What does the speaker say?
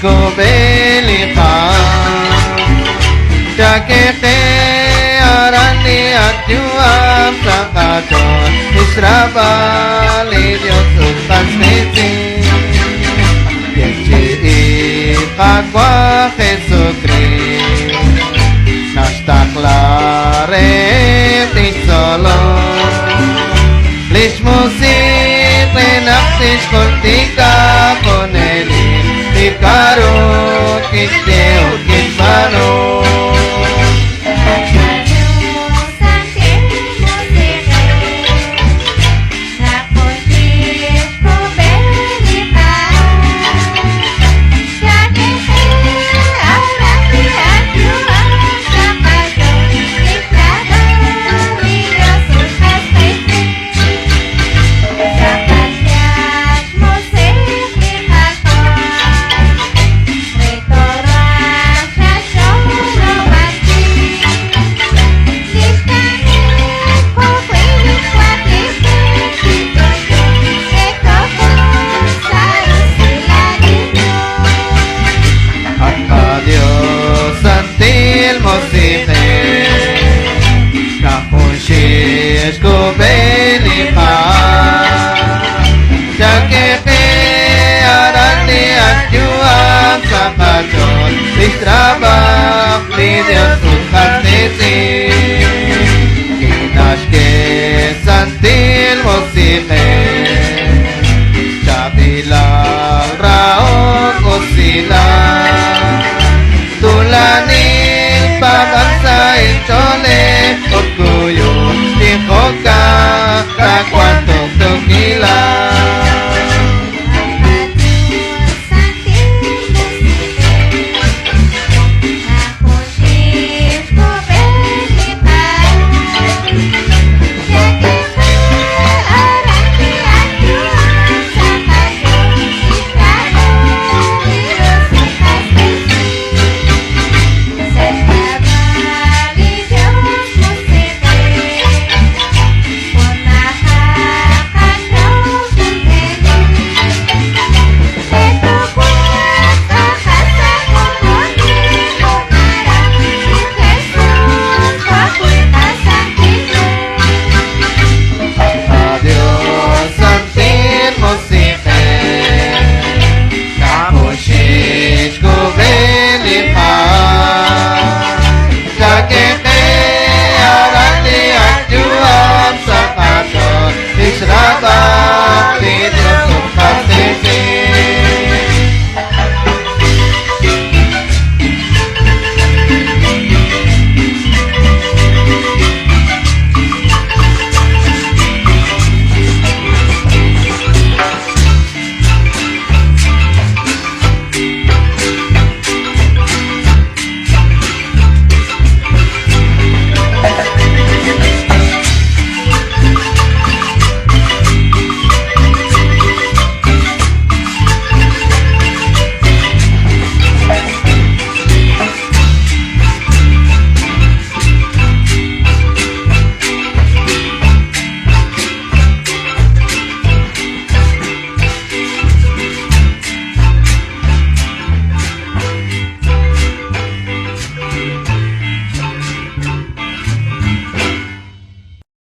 Belicha Jakeche Arani Atyuam Sakadon Israbali Dios Upansmiti Yechi Ikakwa Jesucristo Nashtaklare Titzolo Lishmusik Lenaktish Koltika Konelim Tikaro Kiteo Kitmano Yos Santil Musiq'ej Nakoshis ko Belicha Jakeche Arani Atyuam Sakadon Israbali Dios Upansmiti Zakatias Musik Lichakon Retorah Shashon Romati Liftanik Poklinik Watliftik Titoyon Ekokon Sarus Siladito Yos Santil Musiq'ej Nakoshis Belicha Jakeche Arani Atyuam Sakadon Israbach Lidios Upansmiti Kinashke Santil Musiq'ej Shabila